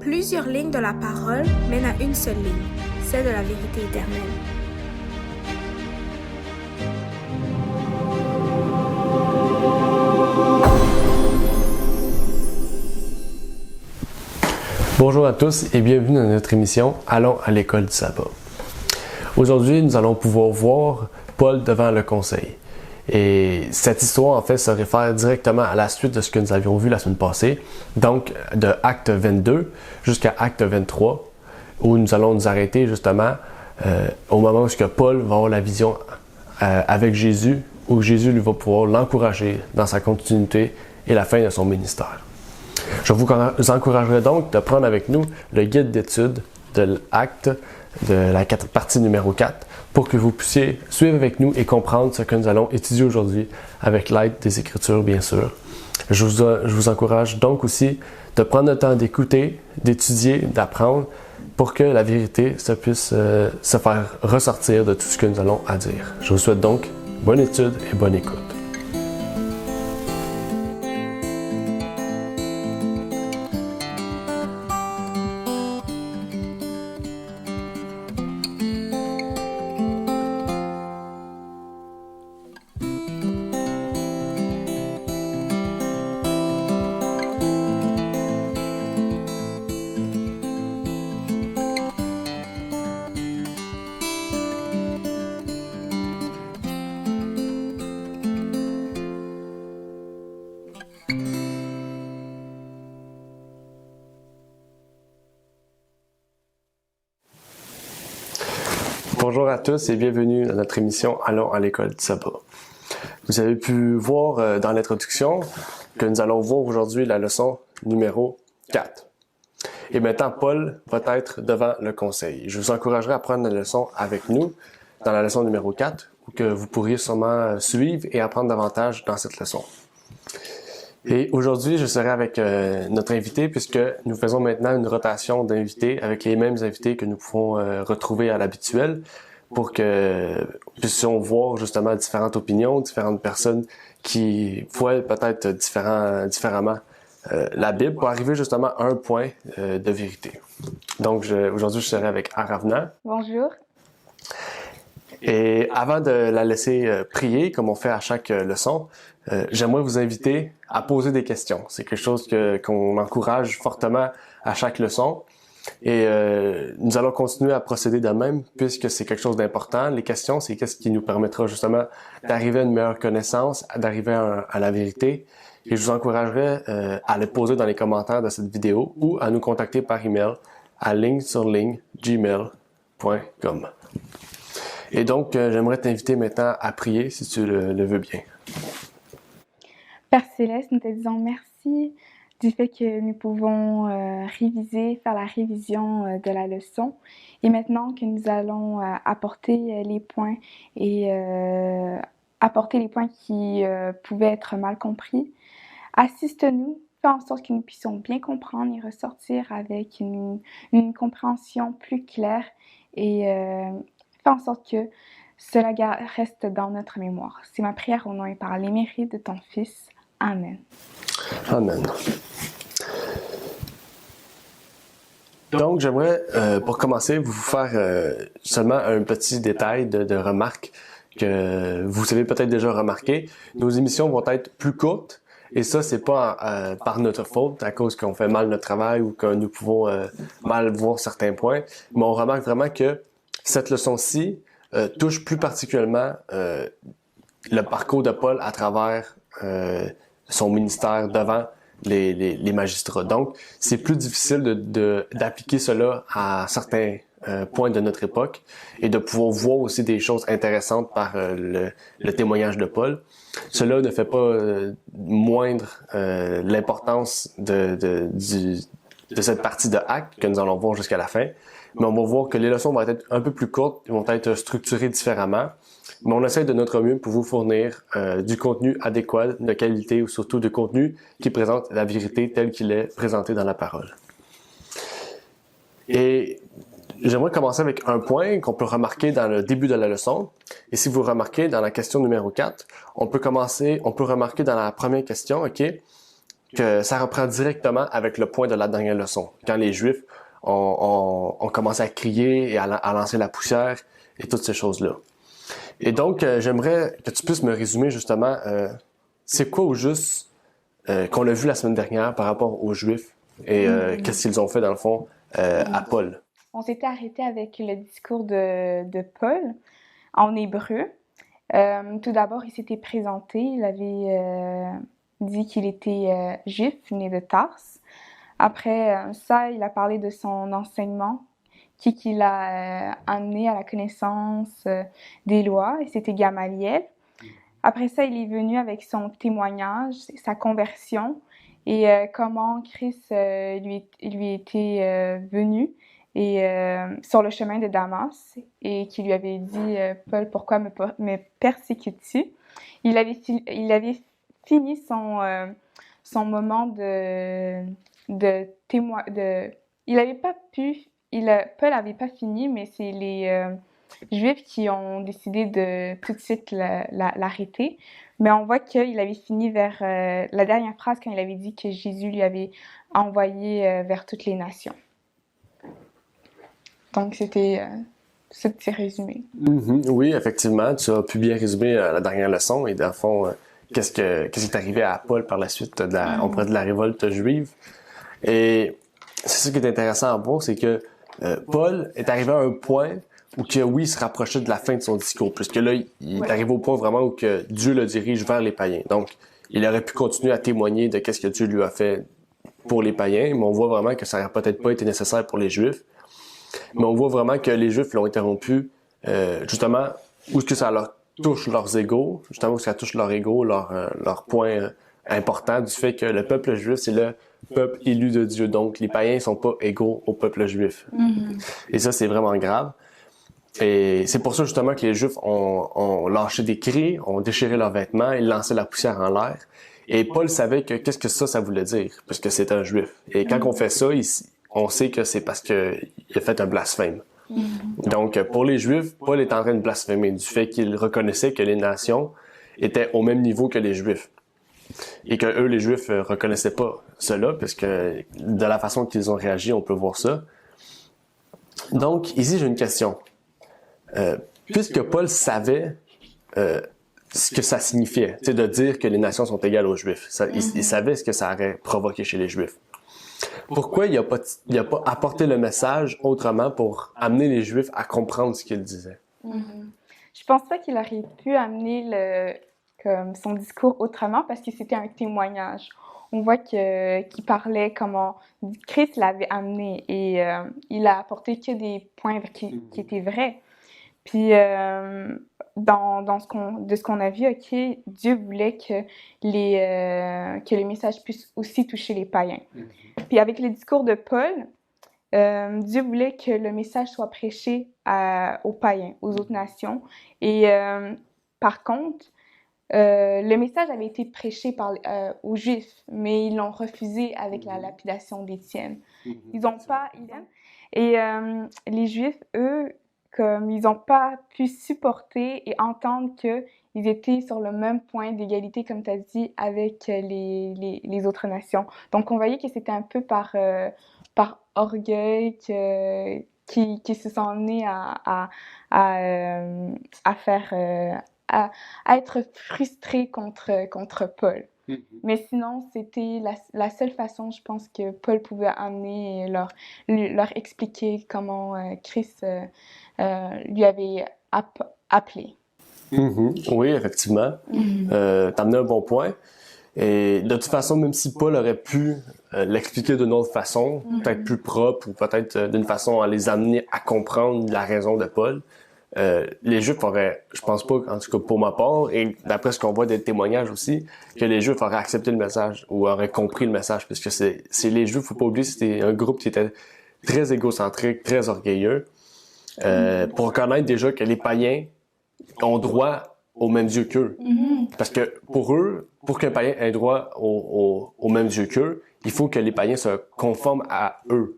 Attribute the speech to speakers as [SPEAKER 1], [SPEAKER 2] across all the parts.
[SPEAKER 1] Plusieurs lignes de la parole mènent à une seule ligne, celle de la vérité éternelle.
[SPEAKER 2] Bonjour à tous et bienvenue dans notre émission Allons à l'école du sabbat. Aujourd'hui, nous allons pouvoir voir Paul devant le conseil. Et cette histoire, en fait, se réfère directement à la suite de ce que nous avions vu la semaine passée, donc de Acte 22 jusqu'à Acte 23, où nous allons nous arrêter justement au moment où Paul va avoir la vision avec Jésus, où Jésus lui va pouvoir l'encourager dans sa continuité et la fin de son ministère. Je vous encouragerai donc de prendre avec nous le guide d'études de l'acte de la partie numéro 4 pour que vous puissiez suivre avec nous et comprendre ce que nous allons étudier aujourd'hui avec l'aide des Écritures, bien sûr. Je vous encourage donc aussi de prendre le temps d'écouter, d'étudier, d'apprendre pour que la vérité puisse se faire ressortir de tout ce que nous allons à dire. Je vous souhaite donc bonne étude et bonne écoute. Bonjour à tous et bienvenue à notre émission Allons à l'école du sabbat. Vous avez pu voir dans l'introduction que nous allons voir aujourd'hui la leçon numéro 4. Et maintenant, Paul va être devant le conseil. Je vous encouragerai à prendre la leçon avec nous dans la leçon numéro 4, où que vous pourriez sûrement suivre et apprendre davantage dans cette leçon. Et aujourd'hui, je serai avec notre invité puisque nous faisons maintenant une rotation d'invités avec les mêmes invités que nous pouvons retrouver à l'habituel pour que nous puissions voir justement différentes opinions, différentes personnes qui voient peut-être différemment la Bible pour arriver justement à un point de vérité. Donc aujourd'hui, je serai avec Aravna.
[SPEAKER 3] Bonjour.
[SPEAKER 2] Et avant de la laisser prier, comme on fait à chaque leçon, j'aimerais vous inviter à poser des questions. C'est quelque chose qu'on encourage fortement à chaque leçon. Et nous allons continuer à procéder de même puisque c'est quelque chose d'important. Les questions, c'est ce qui nous permettra justement d'arriver à une meilleure connaissance, d'arriver à la vérité. Et je vous encouragerai à les poser dans les commentaires de cette vidéo ou à nous contacter par email à ligne-sur-ligne@gmail.com. Et donc, j'aimerais t'inviter maintenant à prier si tu le veux bien.
[SPEAKER 3] Père Céleste, nous te disons merci du fait que nous pouvons faire la révision de la leçon. Et maintenant que nous allons apporter les points qui pouvaient être mal compris, assiste-nous, fais en sorte que nous puissions bien comprendre et ressortir avec une compréhension plus claire et fais en sorte que cela reste dans notre mémoire. C'est ma prière au nom et par les mérites de ton Fils. Amen.
[SPEAKER 2] Amen. Donc, j'aimerais, pour commencer, vous faire seulement un petit détail de remarque que vous avez peut-être déjà remarqué. Nos émissions vont être plus courtes. Et ça, c'est pas par notre faute, à cause qu'on fait mal notre travail ou que nous pouvons mal voir certains points. Mais on remarque vraiment que cette leçon-ci touche plus particulièrement le parcours de Paul à travers son ministère devant les magistrats. Donc, c'est plus difficile d'appliquer cela à certains points de notre époque et de pouvoir voir aussi des choses intéressantes par le témoignage de Paul. Cela ne fait pas moindre l'importance de cette partie de Actes que nous allons voir jusqu'à la fin. Mais on va voir que les leçons vont être un peu plus courtes, vont être structurées différemment. Mais on essaie de notre mieux pour vous fournir du contenu adéquat, de qualité ou surtout du contenu qui présente la vérité telle qu'il est présenté dans la parole. Et j'aimerais commencer avec un point qu'on peut remarquer dans le début de la leçon. Et si vous remarquez dans la question numéro 4, on peut remarquer dans la première question, OK, que ça reprend directement avec le point de la dernière leçon, quand les Juifs ont commencé à crier et à lancer la poussière et toutes ces choses-là. Et donc, j'aimerais que tu puisses me résumer justement, c'est quoi au juste qu'on a vu la semaine dernière par rapport aux Juifs et qu'est-ce qu'ils ont fait dans le fond à Paul?
[SPEAKER 3] On s'était arrêté avec le discours de Paul en hébreu. Tout d'abord, il s'était présenté. Il avait dit qu'il était juif, né de Tarse. Après ça, il a parlé de son enseignement, qui l'a amené à la connaissance des lois, et c'était Gamaliel. Après ça, il est venu avec son témoignage, sa conversion, et comment Christ lui était venu et sur le chemin de Damas, et qui lui avait dit Paul, pourquoi me persécutes-tu? Il avait fini son moment de témoin. Il n'avait pas pu. Paul n'avait pas fini, mais c'est les Juifs qui ont décidé de tout de suite l'arrêter. Mais on voit qu'il avait fini vers la dernière phrase quand il avait dit que Jésus lui avait envoyé vers toutes les nations. Donc, c'était ce petit résumé.
[SPEAKER 2] Oui, effectivement, tu as pu bien résumer la dernière leçon et dans le fond, qu'est-ce qui est arrivé à Paul par la suite on pourrait de la révolte juive. Et c'est ça qui est intéressant à voir, c'est que Paul est arrivé à un point où que, oui, il se rapprochait de la fin de son discours, puisque là, il est arrivé au point vraiment où que Dieu le dirige vers les païens. Donc, il aurait pu continuer à témoigner de qu'est-ce que Dieu lui a fait pour les païens, mais on voit vraiment que ça n'aurait peut-être pas été nécessaire pour les Juifs. Mais on voit vraiment que les Juifs l'ont interrompu, justement, où est-ce que ça leur touche leurs égos, justement où ça touche leur ego, leur point important du fait que le peuple juif, c'est le peuple élu de Dieu. Donc, les païens sont pas égaux au peuple juif. Et ça, c'est vraiment grave. Et c'est pour ça, justement, que les Juifs ont lâché des cris, ont déchiré leurs vêtements, ils lançaient la poussière en l'air. Et Paul savait que qu'est-ce que ça voulait dire, puisque c'est un Juif. Et quand on fait ça, on sait que c'est parce qu'il a fait un blasphème. Donc, pour les Juifs, Paul est en train de blasphémer du fait qu'il reconnaissait que les nations étaient au même niveau que les Juifs. Et que eux, les Juifs, reconnaissaient pas cela, puisque de la façon qu'ils ont réagi, on peut voir ça. Donc, ici, j'ai une question. Puisque Paul savait ce que ça signifiait, c'est de dire que les nations sont égales aux Juifs. Il savait ce que ça aurait provoqué chez les Juifs. Pourquoi il a pas apporté le message autrement pour amener les Juifs à comprendre ce qu'il disait?
[SPEAKER 3] Je pense pas qu'il aurait pu amener son discours autrement parce que c'était un témoignage. On voit qu'il parlait comment Christ l'avait amené et il a apporté que des points qui étaient vrais. Puis de ce qu'on a vu, Dieu voulait que les messages puissent aussi toucher les païens. Puis avec le discours de Paul, Dieu voulait que le message soit prêché aux païens, aux autres nations. Et par contre, le message avait été prêché aux Juifs, mais ils l'ont refusé avec la lapidation d'Étienne. Ils n'ont pas... Et les Juifs, eux, comme ils n'ont pas pu supporter et entendre qu'ils étaient sur le même point d'égalité, comme tu as dit, avec les autres nations. Donc, on voyait que c'était un peu par orgueil qui se sont amenés à être frustrés contre Paul. Mais sinon, c'était la seule façon, je pense, que Paul pouvait amener et leur expliquer comment Christ lui avait appelé.
[SPEAKER 2] Oui, effectivement. T'as amené un bon point. Et de toute façon, même si Paul aurait pu l'expliquer d'une autre façon, peut-être plus propre ou peut-être d'une façon à les amener à comprendre la raison de Paul, les Juifs auraient, je pense pas, en tout cas pour ma part, et d'après ce qu'on voit des témoignages aussi, que les Juifs auraient accepté le message ou auraient compris le message, puisque c'est les Juifs, faut pas oublier, c'était un groupe qui était très égocentrique, très orgueilleux, pour reconnaître déjà que les païens ont droit au même Dieu qu'eux. Parce que pour eux, pour qu'un païen ait droit au même Dieu qu'eux, il faut que les païens se conforment à eux.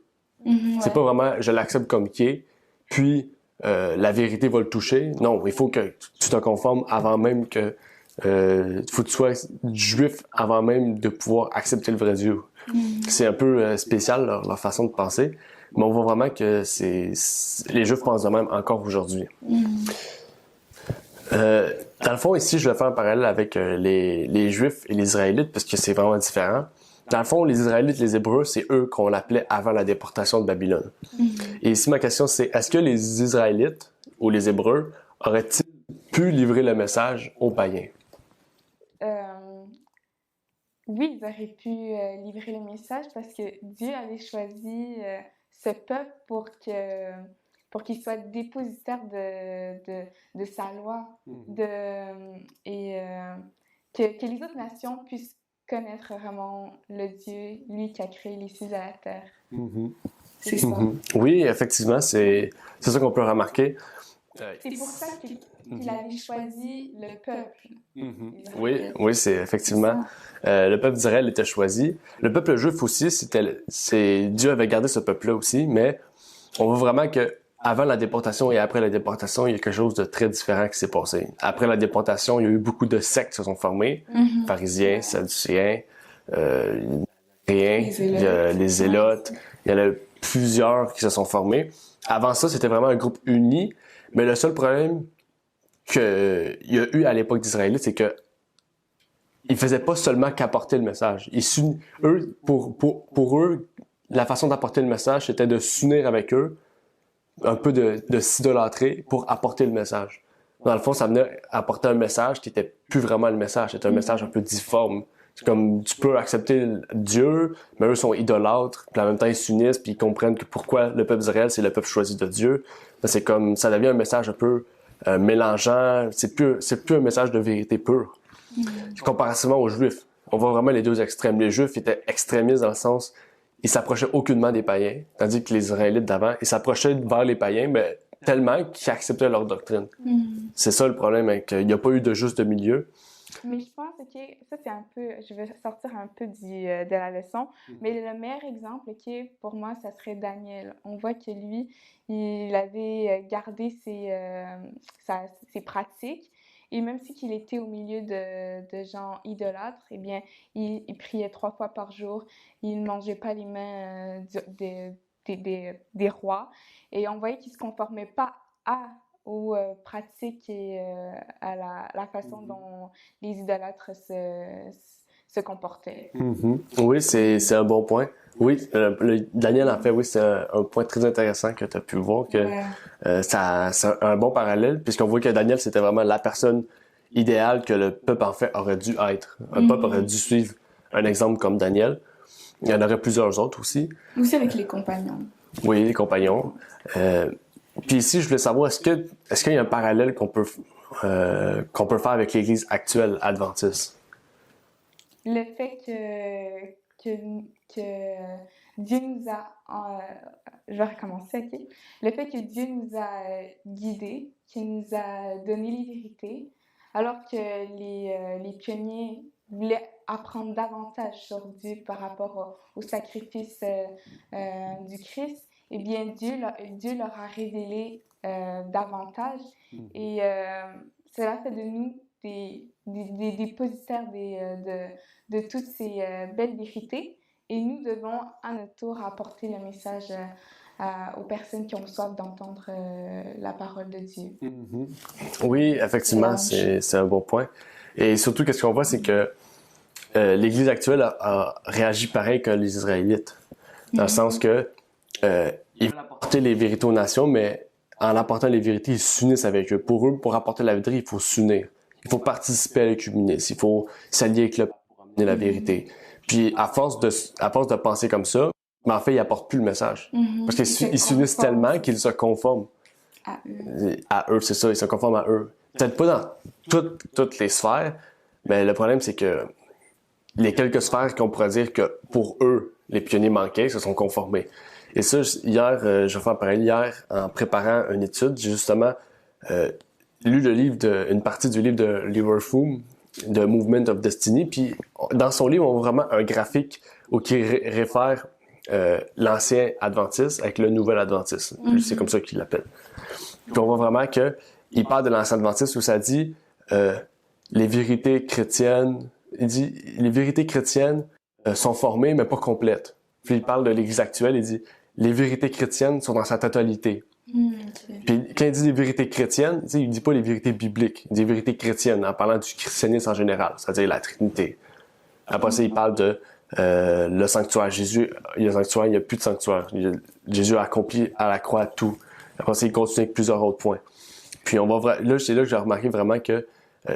[SPEAKER 2] C'est pas vraiment je l'accepte comme qui est, puis la vérité va le toucher. Non, il faut que tu te conformes avant même que faut que tu sois juif avant même de pouvoir accepter le vrai Dieu. C'est un peu spécial leur façon de penser, mais on voit vraiment que les Juifs pensent de même encore aujourd'hui. Dans le fond, ici, je vais faire un parallèle avec les Juifs et les Israélites parce que c'est vraiment différent. Dans le fond, les Israélites, les Hébreux, c'est eux qu'on appelait avant la déportation de Babylone. Et ici, ma question, c'est est-ce que les Israélites ou les Hébreux auraient-ils pu livrer le message aux païens?
[SPEAKER 3] Oui, ils auraient pu livrer le message parce que Dieu avait choisi ce peuple pour qu'il soit dépositaire de sa loi et que les autres nations puissent connaître vraiment le Dieu, lui qui a créé les cieux et la terre. C'est ça.
[SPEAKER 2] Oui, effectivement, c'est ça qu'on peut remarquer.
[SPEAKER 3] C'est pour ça qu'il avait choisi le peuple.
[SPEAKER 2] Oui, c'est effectivement. Le peuple d'Israël était choisi. Le peuple juif aussi, Dieu avait gardé ce peuple-là aussi, mais on voit vraiment que avant la déportation et après la déportation, il y a quelque chose de très différent qui s'est passé. Après la déportation, il y a eu beaucoup de sectes qui se sont formées, pharisiens, sadducéens, les zélotes. Il y en a plusieurs qui se sont formés. Avant ça, c'était vraiment un groupe uni, mais le seul problème qu'il y a eu à l'époque d'Israël, c'est que ils faisaient pas seulement qu'apporter le message. Pour eux, la façon d'apporter le message, c'était de s'unir avec eux, un peu de s'idolâtrer pour apporter le message. Dans le fond, ça venait apporter un message qui était plus vraiment le message. C'était un message un peu difforme. C'est comme, tu peux accepter Dieu, mais eux sont idolâtres, puis en même temps ils s'unissent, puis ils comprennent que pourquoi le peuple d'Israël, c'est le peuple choisi de Dieu. C'est comme, ça devient un message un peu mélangeant. C'est plus un message de vérité pure. Comparativement aux Juifs, on voit vraiment les deux extrêmes. Les Juifs étaient extrémistes dans le sens, ils s'approchaient aucunement des païens, tandis que les Israélites d'avant, ils s'approchaient vers les païens, mais tellement qu'ils acceptaient leur doctrine. C'est ça le problème, hein, qu'il n'y a pas eu de juste milieu.
[SPEAKER 3] Mais je pense que ça, c'est un peu, je vais sortir un peu de la leçon, mais le meilleur exemple, pour moi, ça serait Daniel. On voit que lui, il avait gardé ses pratiques, et même si qu'il était au milieu de gens idolâtres, eh bien, il priait 3 fois par jour, il ne mangeait pas les mains des rois, et on voyait qu'il ne se conformait pas aux pratiques et à la façon dont les idolâtres se comportaient.
[SPEAKER 2] Oui, c'est un bon point. Oui, Daniel, en fait, oui, c'est un point très intéressant que tu as pu voir, que c'est un bon parallèle, puisqu'on voit que Daniel, c'était vraiment la personne idéale que le peuple, en fait, aurait dû être. Un peuple aurait dû suivre un exemple comme Daniel. Il y en aurait plusieurs autres aussi.
[SPEAKER 3] Aussi avec les compagnons.
[SPEAKER 2] Oui, les compagnons. Puis ici, je voulais savoir, est-ce qu'il y a un parallèle qu'on peut faire avec l'Église actuelle adventiste?
[SPEAKER 3] Le fait que Dieu nous a... je vais recommencer, OK? Le fait que Dieu nous a guidés, qu'il nous a donné les vérités, alors que les pionniers voulaient apprendre davantage sur Dieu par rapport au sacrifice du Christ, eh bien, Dieu leur a révélé davantage. Et cela fait de nous des dépositaires de toutes ces belles vérités. Et nous devons, à notre tour, apporter le message aux personnes qui ont soif d'entendre la parole de Dieu.
[SPEAKER 2] Oui, effectivement, c'est un bon point. Et surtout, qu'est-ce qu'on voit, c'est que l'Église actuelle a réagi pareil que les Israélites. Dans le sens que ils veulent apporter les vérités aux nations, mais en apportant les vérités, ils s'unissent avec eux. Pour eux, pour apporter la vérité, il faut s'unir. Il faut participer à l'écuménisme. Il faut s'allier avec le peuple pour amener la vérité. Puis, à force de penser comme ça, mais en fait, ils apportent plus le message. Parce qu'ils s'unissent tellement qu'ils se conforment à eux, c'est ça, ils se conforment à eux. Peut-être pas dans toutes les sphères, mais le problème, c'est que les quelques sphères qu'on pourrait dire que pour eux, les pionniers manquaient, se sont conformés. Et ça, hier, je vais faire pareil. Hier, en préparant une étude, j'ai justement lu une partie du livre de Leroy Froom, The Movement of Destiny. Puis, dans son livre, on voit vraiment un graphique qui réfère l'ancien adventiste avec le nouvel adventiste. C'est comme ça qu'il l'appelle. Puis, on voit vraiment qu'il parle de l'ancien adventiste où ça dit les vérités chrétiennes, il dit, les vérités chrétiennes sont formées, mais pas complètes. Puis il parle de l'Église actuelle, il dit, les vérités chrétiennes sont dans sa totalité.
[SPEAKER 3] Okay.
[SPEAKER 2] Puis quand il dit les vérités chrétiennes, il dit pas les vérités bibliques, il dit les vérités chrétiennes, en parlant du christianisme en général, c'est-à-dire la Trinité. Après ça, il parle de le sanctuaire. Jésus, il y a un sanctuaire, il n'y a plus de sanctuaire. Jésus a accompli à la croix tout. Après ça, il continue avec plusieurs autres points. Puis là, c'est là que j'ai remarqué vraiment que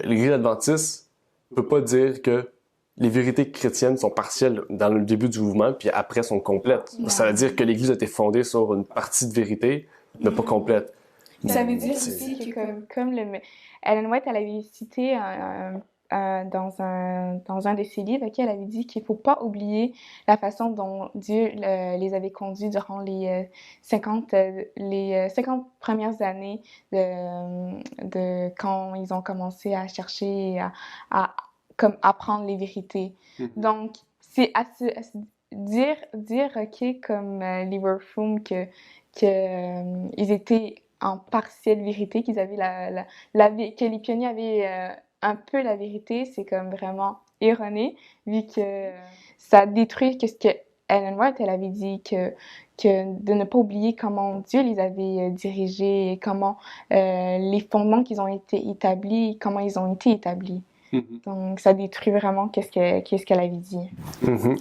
[SPEAKER 2] l'Église adventiste ne peut pas dire que les vérités chrétiennes sont partielles dans le début du mouvement, puis après sont complètes. Ouais. Ça veut dire que l'Église a été fondée sur une partie de vérité, mais pas complète.
[SPEAKER 3] Ça veut dire aussi que comme Ellen White, elle avait cité dans un de ses livres, elle avait dit qu'il ne faut pas oublier la façon dont Dieu les avait conduits durant les 50 premières années de quand ils ont commencé à chercher à comme apprendre les vérités. Donc, c'est à se dire OK, comme Liverpool, que ils étaient en partielle vérité, qu'ils avaient que les pionniers avaient un peu la vérité, c'est comme vraiment erroné, vu que ça détruit ce que Ellen White, elle avait dit, que de ne pas oublier comment Dieu les avait dirigés, et comment les fondements qu'ils ont été établis, comment ils ont été établis. Donc, ça détruit vraiment qu'est-ce qu'elle avait dit.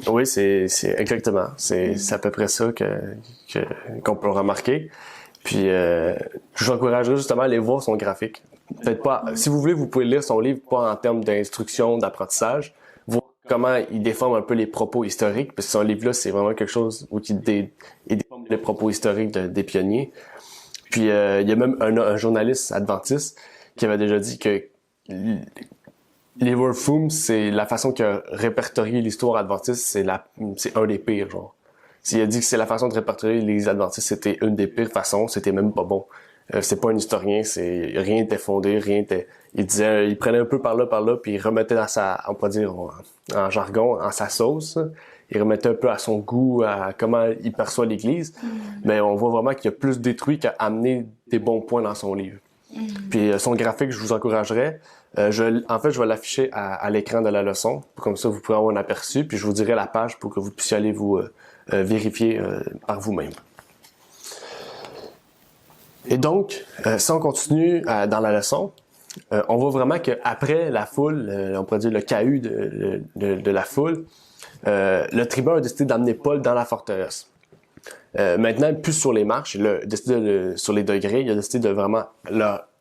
[SPEAKER 2] Oui, c'est exactement. C'est à peu près ça qu'on peut remarquer. Puis, je vous encouragerais justement à aller voir son graphique. Peut-être pas. Si vous voulez, vous pouvez lire son livre, pas en termes d'instruction, d'apprentissage, voir comment il déforme un peu les propos historiques, parce que son livre-là, c'est vraiment quelque chose où il déforme les propos historiques des pionniers. Puis, il y a même un journaliste adventiste qui avait déjà dit que Liverpool, c'est la façon qu'il a répertorié l'histoire adventiste, c'est un des pires, genre. S'il a dit que c'est la façon de répertorier les adventistes, c'était une des pires façons, c'était même pas bon. C'est pas un historien, rien n'était fondé, il prenait un peu par là, puis il remettait dans on peut dire en jargon, en sa sauce. Il remettait un peu à son goût, à comment il perçoit l'Église. Mais on voit vraiment qu'il a plus détruit qu'à amener des bons points dans son livre. Puis son graphique, je vous encouragerais. Je vais l'afficher à l'écran de la leçon. Comme ça, vous pourrez avoir un aperçu. Puis je vous dirai la page pour que vous puissiez aller vous vérifier par vous-même. Et donc, si on continue dans la leçon, on voit vraiment qu'après la foule, on pourrait dire le cahut de la foule, le tribun a décidé d'amener Paul dans la forteresse. Maintenant, plus sur les marches, sur les degrés, il a décidé de vraiment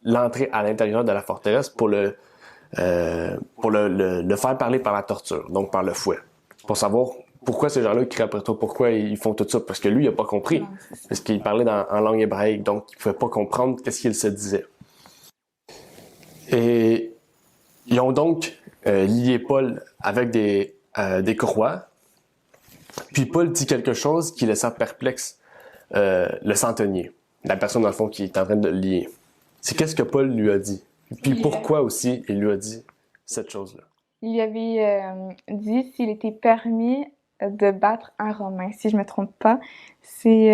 [SPEAKER 2] l'entrer à l'intérieur de la forteresse pour le faire parler par la torture, donc par le fouet, pour savoir pourquoi ces gens-là crient après toi, pourquoi ils font tout ça, parce que lui, il n'a pas compris, parce qu'il parlait en langue hébraïque, donc il ne pouvait pas comprendre qu'est-ce qu'il se disait. Et ils ont donc lié Paul avec des courroies, puis Paul dit quelque chose qui laissa perplexe le centenier, la personne dans le fond qui est en train de le lier. C'est qu'est-ce que Paul lui a dit, puis pourquoi aussi il lui a dit cette chose-là.
[SPEAKER 3] Il lui avait dit s'il était permis de battre un Romain, si je me trompe pas. C'est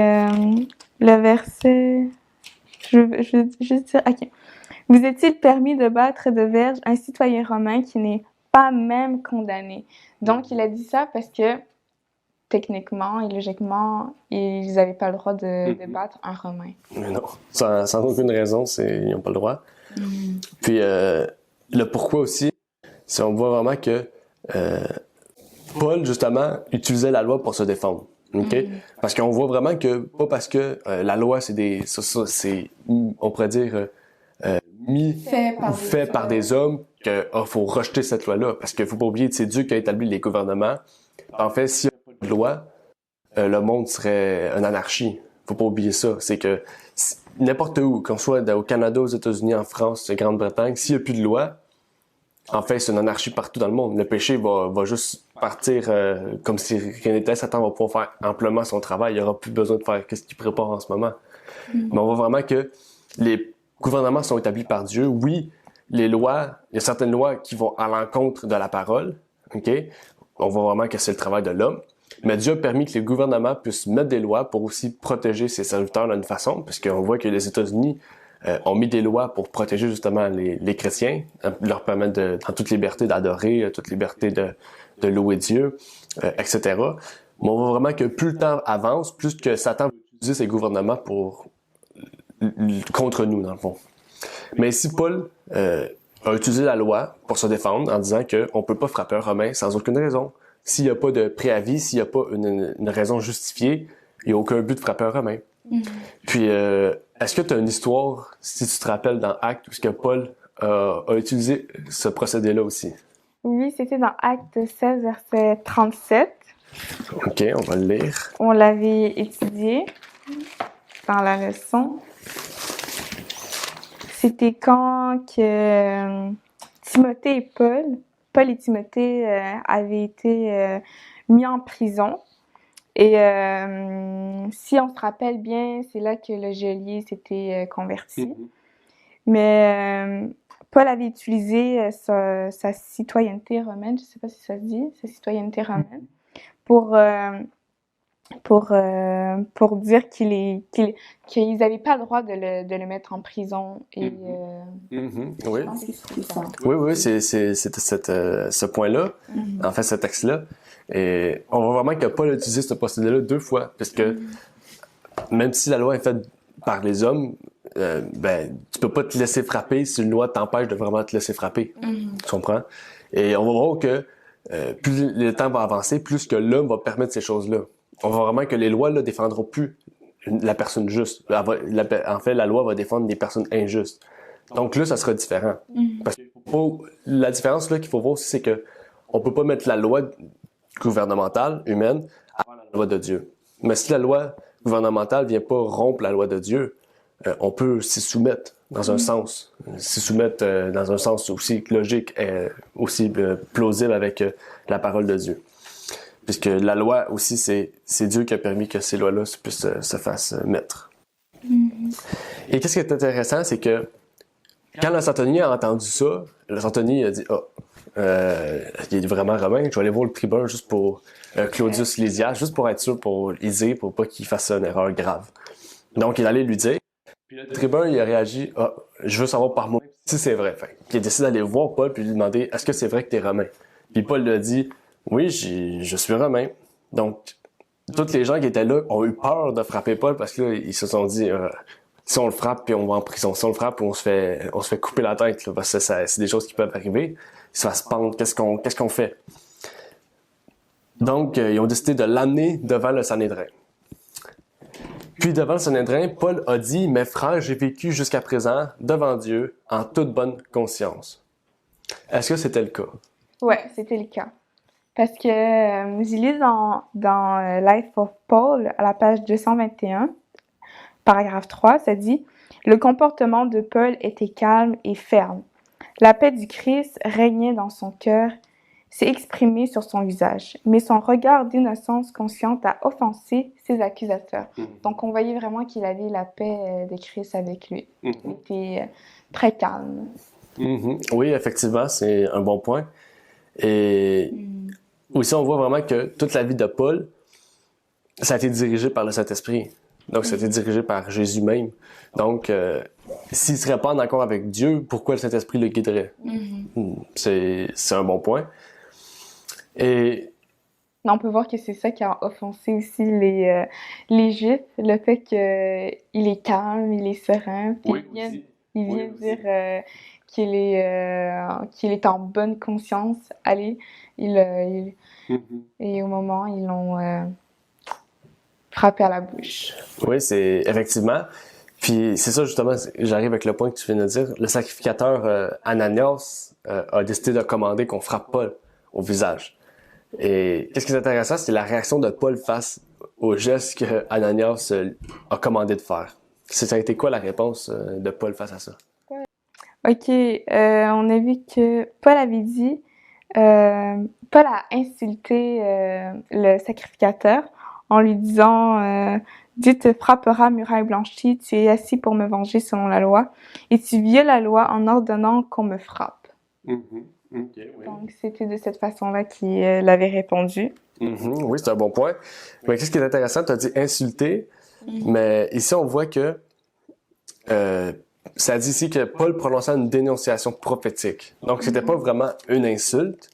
[SPEAKER 3] le verset... Je veux juste dire... OK. Vous est-il permis de battre de verge un citoyen romain qui n'est pas même condamné? Donc, il a dit ça parce que, techniquement et logiquement, ils n'avaient pas le droit de battre un Romain.
[SPEAKER 2] Mais non, sans aucune raison, ils n'ont pas le droit. Puis, le pourquoi aussi, c'est on voit vraiment que Paul, justement, utilisait la loi pour se défendre. Okay? Parce qu'on voit vraiment que, pas parce que la loi, c'est on pourrait dire, fait par des hommes, qu'il faut rejeter cette loi-là. Parce qu'il faut pas oublier que c'est Dieu qui a établi les gouvernements. En fait, s'il n'y a pas de loi, le monde serait une anarchie. Faut pas oublier ça. C'est que n'importe où, qu'on soit au Canada, aux États-Unis, en France, en Grande-Bretagne, s'il n'y a plus de loi, en fait, c'est une anarchie partout dans le monde. Le péché va juste partir comme si rien n'était. Satan va pouvoir faire amplement son travail. Il n'y aura plus besoin de faire ce qu'il prépare en ce moment. Mais on voit vraiment que les gouvernements sont établis par Dieu. Oui, les lois, il y a certaines lois qui vont à l'encontre de la parole. Okay? On voit vraiment que c'est le travail de l'homme. Mais Dieu a permis que les gouvernements puissent mettre des lois pour aussi protéger ses serviteurs d'une façon, parce qu'on voit que les États-Unis, ont mis des lois pour protéger justement les chrétiens, leur permettre en toute liberté d'adorer, toute liberté de louer Dieu, etc. Mais on voit vraiment que plus le temps avance, plus que Satan veut utiliser ses gouvernements contre nous, dans le fond. Mais ici, Paul a utilisé la loi pour se défendre en disant qu'on ne peut pas frapper un Romain sans aucune raison. S'il n'y a pas de préavis, s'il n'y a pas une raison justifiée, il n'y a aucun but de frapper un Romain. Puis, est-ce que tu as une histoire, si tu te rappelles, dans Actes, où ce que Paul a utilisé ce procédé-là aussi?
[SPEAKER 3] Oui, c'était dans Actes 16, verset 37.
[SPEAKER 2] OK, on va le lire.
[SPEAKER 3] On l'avait étudié dans la leçon. C'était quand que Timothée et Paul et Timothée avaient été mis en prison. Et si on se rappelle bien, c'est là que le geôlier s'était converti. Mais Paul avait utilisé sa citoyenneté romaine, je ne sais pas si ça se dit, sa citoyenneté romaine, pour dire qu'ils n'avaient pas le droit de le mettre en prison. Et,
[SPEAKER 2] Oui.
[SPEAKER 3] je pense que c'est ça.
[SPEAKER 2] Oui, c'était ce point-là, en fait, ce texte-là. Et on voit vraiment que Paul a utilisé ce procédé-là 2 fois, parce que même si la loi est faite par les hommes, tu peux pas te laisser frapper si une loi t'empêche de vraiment te laisser frapper. Tu comprends? Et on va voir que plus le temps va avancer, plus que l'homme va permettre ces choses-là. On voit vraiment que les lois là défendront plus la personne juste. En fait, la loi va défendre des personnes injustes. Donc là, ça sera différent. Parce que la différence là qu'il faut voir aussi, c'est que on peut pas mettre la loi gouvernementale, humaine, avant la loi de Dieu. Mais si la loi gouvernementale vient pas rompre la loi de Dieu, on peut s'y soumettre dans un sens. S'y soumettre dans un sens aussi logique, aussi plausible avec la parole de Dieu. Puisque la loi aussi, c'est Dieu qui a permis que ces lois-là puissent se fassent mettre. Et qu'est-ce qui est intéressant, c'est que quand le centenier a entendu ça, le centenier a dit « Ah, il est vraiment romain, je vais aller voir le tribun juste pour Claudius Lysias, juste pour être sûr, pour liser, pour pas qu'il fasse une erreur grave. » Donc, il allait lui dire. Puis le tribun, il a réagi « Ah, je veux savoir par moi si c'est vrai. » Il a décidé d'aller voir Paul puis lui demander « Est-ce que c'est vrai que tu es romain? » Puis Paul lui a dit « Oui, je suis romain. » Donc, tous les gens qui étaient là ont eu peur de frapper Paul parce que là, ils se sont dit si on le frappe puis on va en prison, si on le frappe puis on se fait couper la tête, là, parce que c'est des choses qui peuvent arriver. Il se fasse pendre, qu'est-ce qu'on fait? Donc, ils ont décidé de l'amener devant le Sanhédrin. Puis devant le Sanhédrin, Paul a dit « Mes frères, j'ai vécu jusqu'à présent devant Dieu en toute bonne conscience. » Est-ce que c'était le cas?
[SPEAKER 3] Ouais, c'était le cas. Parce que j'ai lu dans Life of Paul, à la page 221, paragraphe 3, ça dit « Le comportement de Paul était calme et ferme. La paix du Christ régnait dans son cœur, s'est exprimée sur son visage, mais son regard d'innocence consciente a offensé ses accusateurs. » Donc, on voyait vraiment qu'il avait la paix de Christ avec lui. Il était très calme.
[SPEAKER 2] Oui, effectivement, c'est un bon point. Et aussi, on voit vraiment que toute la vie de Paul, ça a été dirigé par le Saint-Esprit. Donc, ça a été dirigé par Jésus même. Donc, s'il ne serait pas en accord avec Dieu, pourquoi le Saint-Esprit le guiderait? C'est un bon point. Et
[SPEAKER 3] on peut voir que c'est ça qui a offensé aussi les Juifs, le fait qu'il est calme, il est serein. Puis il vient dire qu'il est en bonne conscience. Allez, et au moment, ils l'ont frappé à la bouche.
[SPEAKER 2] Oui, c'est effectivement. Puis c'est ça justement, j'arrive avec le point que tu viens de dire. Le sacrificateur Ananias a décidé de commander qu'on frappe Paul au visage. Et qu'est-ce qui est intéressant, c'est la réaction de Paul face au geste que Ananias a commandé de faire. Ça a été quoi la réponse de Paul face à ça?
[SPEAKER 3] Ok, on a vu que Paul avait dit, Paul a insulté le sacrificateur en lui disant Dieu te frappera, muraille blanchie, tu es assis pour me venger selon la loi, et tu violes la loi en ordonnant qu'on me frappe.
[SPEAKER 2] Okay, oui.
[SPEAKER 3] Donc, c'était de cette façon-là qu'il avait répondu.
[SPEAKER 2] Oui, c'est un bon point. Mais qu'est-ce qui est intéressant, tu as dit insulter, mais ici, on voit que ça dit ici que Paul prononçait une dénonciation prophétique. Donc, c'était pas vraiment une insulte,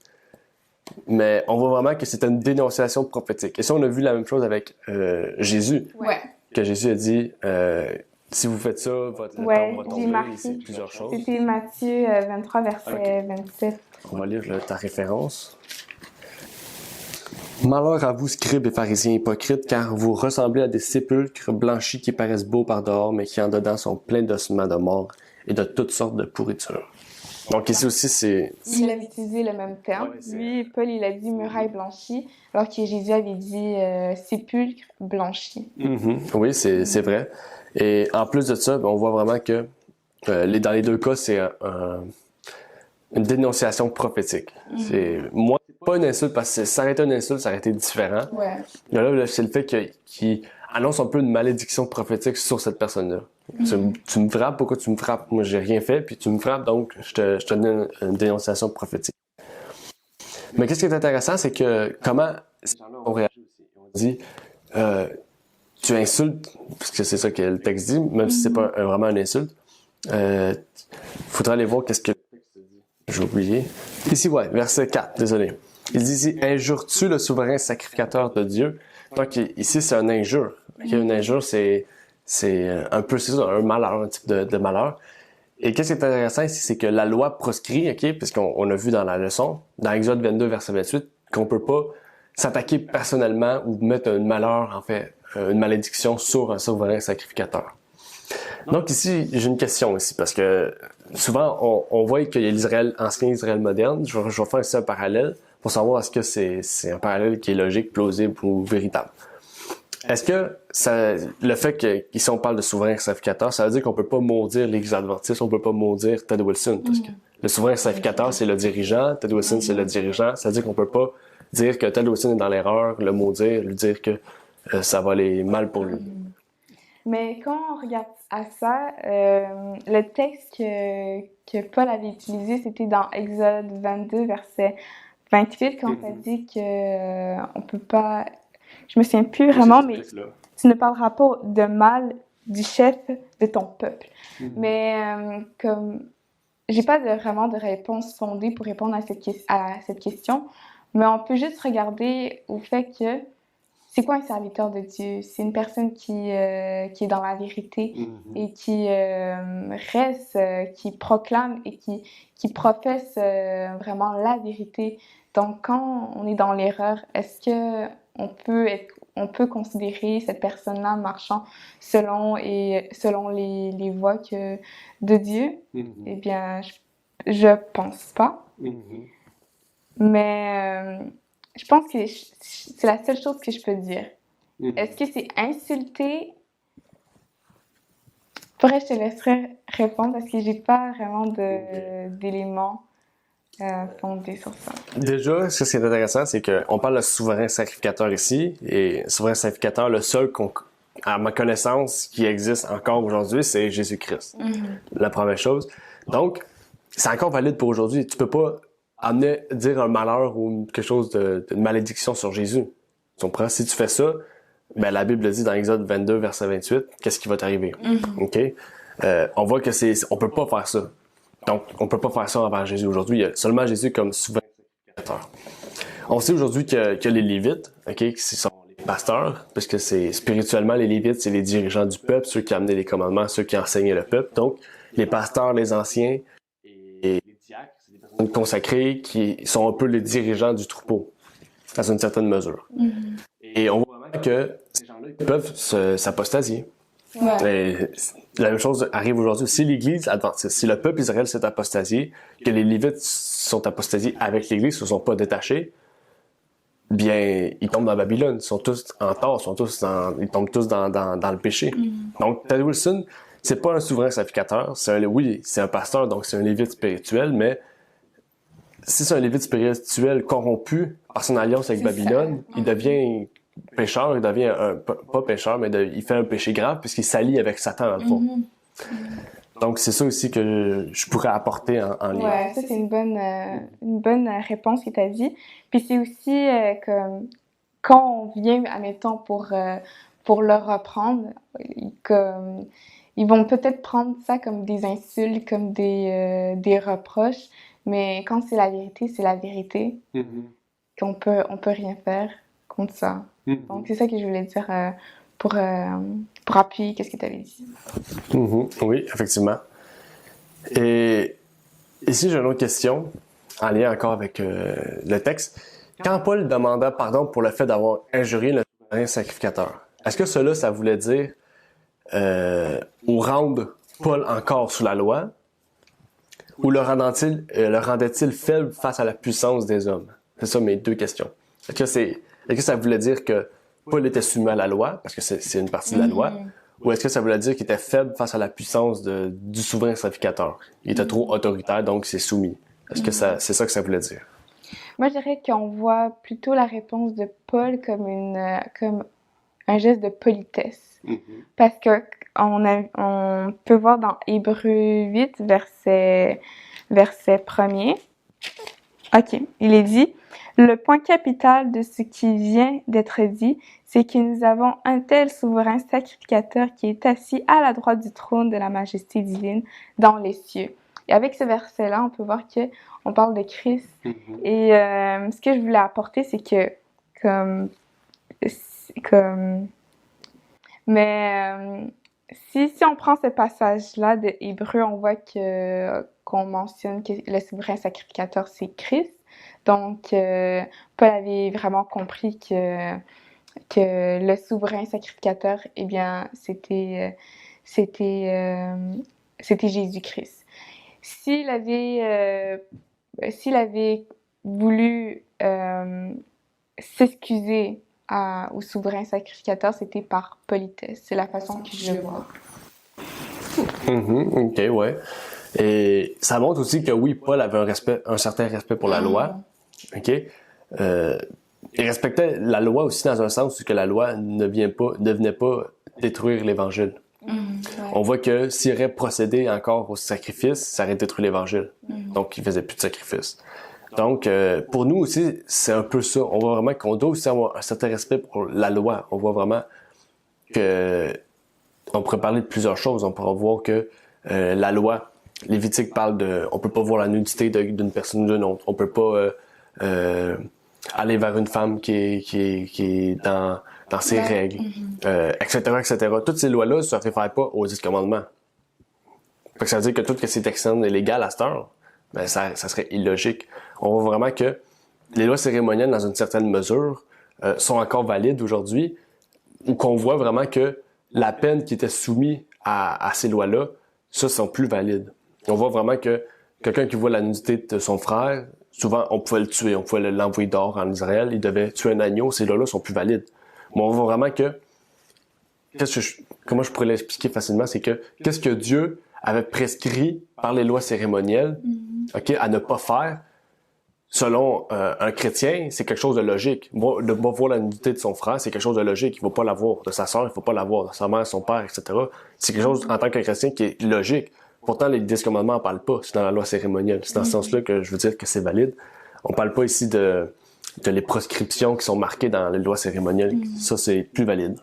[SPEAKER 2] mais on voit vraiment que c'était une dénonciation prophétique. Et ça, on a vu la même chose avec Jésus.
[SPEAKER 3] Ouais.
[SPEAKER 2] Que Jésus a dit, si vous faites ça, votre temps
[SPEAKER 3] Ouais,
[SPEAKER 2] va
[SPEAKER 3] j'ai
[SPEAKER 2] tomber,
[SPEAKER 3] marqué.
[SPEAKER 2] c'est plusieurs choses.
[SPEAKER 3] C'était Matthieu 23, verset 27.
[SPEAKER 2] On va lire ta référence. Malheur à vous, scribes et pharisiens hypocrites, car vous ressemblez à des sépulcres blanchis qui paraissent beaux par dehors, mais qui en dedans sont pleins d'ossements de mort et de toutes sortes de pourritures. Donc ici aussi, c'est...
[SPEAKER 3] Il avait utilisé le même terme.
[SPEAKER 2] Ouais, c'est-
[SPEAKER 3] Lui, Paul, il a dit muraille blanchie, alors que Jésus avait dit sépulcre blanchi.
[SPEAKER 2] Mhm. Oui, c'est vrai. Et en plus de ça, on voit vraiment que dans les deux cas, c'est une dénonciation prophétique. C'est moi, c'est pas une insulte parce que ça aurait été une insulte, ça aurait été différent.
[SPEAKER 3] Ouais.
[SPEAKER 2] Mais là, c'est le fait qu'il annonce un peu une malédiction prophétique sur cette personne-là. Tu me frappes, pourquoi tu me frappes? Moi, j'ai rien fait, puis tu me frappes, donc je te donne une dénonciation prophétique. Mais qu'est-ce qui est intéressant, c'est que comment ces gens-là ont réagi aussi. Ils ont dit, tu insultes, parce que c'est ça que le texte dit, même si c'est pas vraiment une insulte. Faudra aller voir qu'est-ce que le texte dit. J'ai oublié. Ici, ouais, verset 4, désolé. Il dit ici, injures-tu le souverain sacrificateur de Dieu? Donc, ici, c'est une injure. Okay? Une injure, c'est un peu, c'est ça, un malheur, un type de malheur. Et qu'est-ce qui est intéressant ici, c'est que la loi proscrit, ok, puisqu'on a vu dans la leçon, dans Exode 22, verset 28, qu'on peut pas s'attaquer personnellement ou mettre un malheur, en fait, une malédiction sur un souverain sacrificateur. Donc ici, j'ai une question ici, parce que souvent, on voit qu'il y a l'Israël ancien, Israël moderne. Je vais faire ici un parallèle pour savoir est-ce que c'est un parallèle qui est logique, plausible ou véritable. Est-ce que le fait qu'ici on parle de souverain sacrificateur, ça veut dire qu'on peut pas maudire l'Église adventiste, on peut pas maudire Ted Wilson, parce que le souverain sacrificateur, c'est le dirigeant, Ted Wilson, c'est le dirigeant. Ça veut dire qu'on peut pas dire que Ted Wilson est dans l'erreur, le maudire, lui dire que ça va aller mal pour lui.
[SPEAKER 3] Mais quand on regarde à ça, le texte que Paul avait utilisé, c'était dans Exode 22, verset 28, quand ça dit que on peut pas... Je me souviens plus vraiment, mais tu ne parleras pas de mal du chef de ton peuple. Mais comme j'ai pas vraiment de réponse fondée pour répondre à cette question, mais on peut juste regarder au fait que c'est quoi un serviteur de Dieu? C'est une personne qui est dans la vérité et qui reste, qui proclame et qui professe vraiment la vérité. Donc, quand on est dans l'erreur, est-ce que on peut considérer cette personne-là marchant selon les voies de Dieu? Eh bien, je pense pas. Mais je pense que c'est la seule chose que je peux dire. Est-ce que c'est insulter? Faudrait que je te laisserai répondre parce que j'ai pas vraiment d'éléments fondés sur ça.
[SPEAKER 2] Déjà, ce qui est intéressant, c'est qu'on parle de souverain sacrificateur ici, et souverain sacrificateur, le seul à ma connaissance qui existe encore aujourd'hui, c'est Jésus-Christ. La première chose. Donc, c'est encore valide pour aujourd'hui. Tu peux pas dire un malheur ou quelque chose de malédiction sur Jésus. Tu comprends? Si tu fais ça, ben la Bible dit dans Exode 22, verset 28, qu'est-ce qui va t'arriver? OK? On voit que on peut pas faire ça. Donc, on peut pas faire ça envers Jésus aujourd'hui. Il y a seulement Jésus comme souverain sacrificateur. On sait aujourd'hui que les Lévites, OK, qui sont les pasteurs, parce que c'est spirituellement, les Lévites, c'est les dirigeants du peuple, ceux qui amenaient les commandements, ceux qui enseignaient le peuple. Donc, les pasteurs, les anciens et les diacres, c'est des personnes consacrées qui sont un peu les dirigeants du troupeau, dans une certaine mesure. Et on voit vraiment que ces gens-là peuvent s'apostasier. Ouais. La même chose arrive aujourd'hui. Si l'Église adventiste, si le peuple Israël s'est apostasié, que les Lévites sont apostasiés avec l'Église, ne se sont pas détachés, bien, ils tombent dans Babylone. Ils sont tous en tort, ils tombent tous dans le péché. Donc, Ted Wilson, c'est pas un souverain sacrificateur. Oui, c'est un pasteur, donc c'est un Lévite spirituel, mais si c'est un Lévite spirituel corrompu par son alliance avec Babylone, il devient pécheur, il devient pas pécheur, mais il fait un péché grave puisqu'il s'allie avec Satan dans le fond. Donc c'est ça aussi que je pourrais apporter en lien.
[SPEAKER 3] Ouais, ça c'est une bonne réponse que tu as dit. Puis c'est aussi comme quand on vient, admettons, pour le reprendre, comme ils vont peut-être prendre ça comme des insultes, comme des reproches, mais quand c'est la vérité, qu'on on peut rien faire contre ça. Donc, c'est ça que je voulais dire pour appuyer qu'est-ce que tu avais dit.
[SPEAKER 2] Oui, effectivement. Et ici, j'ai une autre question, en lien encore avec le texte. Quand Paul demanda pardon pour le fait d'avoir injurié le souverain sacrificateur, est-ce que cela, ça voulait dire ou rendre Paul encore sous la loi, ou le rendait-il faible face à la puissance des hommes? C'est ça mes deux questions. Est-ce que ça voulait dire que Paul était soumis à la loi, parce que c'est une partie de la loi, ou est-ce que ça voulait dire qu'il était faible face à la puissance du souverain sacrificateur? Il était trop autoritaire, donc il s'est soumis. Est-ce que c'est ça que ça voulait dire?
[SPEAKER 3] Moi, je dirais qu'on voit plutôt la réponse de Paul comme un geste de politesse. Parce que on peut voir dans Hébreux 8, verset 1er. OK, il est dit: le point capital de ce qui vient d'être dit, c'est que nous avons un tel souverain sacrificateur qui est assis à la droite du trône de la majesté divine dans les cieux. Et avec ce verset-là, on peut voir que on parle de Christ. Et ce que je voulais apporter, c'est que si on prend ce passage-là de Hébreux, on voit qu'on mentionne que le souverain sacrificateur, c'est Christ. Donc, Paul avait vraiment compris que le souverain sacrificateur, eh bien, c'était Jésus-Christ. S'il avait voulu s'excuser au souverain sacrificateur, c'était par politesse. C'est la façon que je le vois.
[SPEAKER 2] OK, ouais. Et ça montre aussi que oui, Paul avait un certain respect pour la loi. OK? Il respectait la loi aussi dans un sens où que la loi ne venait pas détruire l'Évangile.
[SPEAKER 3] Ouais.
[SPEAKER 2] On voit que s'il aurait procédé encore au sacrifice, ça aurait détruit l'Évangile. Donc, il faisait plus de sacrifice. Donc, pour nous aussi, c'est un peu ça. On voit vraiment qu'on doit aussi avoir un certain respect pour la loi. On voit vraiment que on pourrait parler de plusieurs choses. On pourrait voir que la loi, Lévitique parle on peut pas voir la nudité d'une personne ou d'une autre. On peut pas aller vers une femme qui est dans ses règles, etc., etc. Toutes ces lois-là ne se réfèrent pas aux 10 commandements. Fait que ça veut dire que tout ce qui est externe et légal à cette heure, ben ça serait illogique. On voit vraiment que les lois cérémonielles, dans une certaine mesure, sont encore valides aujourd'hui, ou qu'on voit vraiment que la peine qui était soumise à ces lois-là, ça, sont plus valides. On voit vraiment que quelqu'un qui voit la nudité de son frère, souvent, on pouvait le tuer, on pouvait l'envoyer dehors en Israël, il devait tuer un agneau, ces lois-là sont plus valides. Mais on voit vraiment que, comment je pourrais l'expliquer facilement, c'est que, qu'est-ce que Dieu avait prescrit par les lois cérémonielles, OK, à ne pas faire, selon un chrétien, c'est quelque chose de logique. De pas voir la nudité de son frère, c'est quelque chose de logique. Il ne va pas la voir. De sa sœur, il ne faut pas la voir. De sa mère, son père, etc. C'est quelque chose, en tant que chrétien, qui est logique. Pourtant, les 10 commandements n'en parlent pas. C'est dans la loi cérémonielle. C'est dans ce sens-là que je veux dire que c'est valide. On parle pas ici de les proscriptions qui sont marquées dans les lois cérémonielles. Ça, c'est plus valide.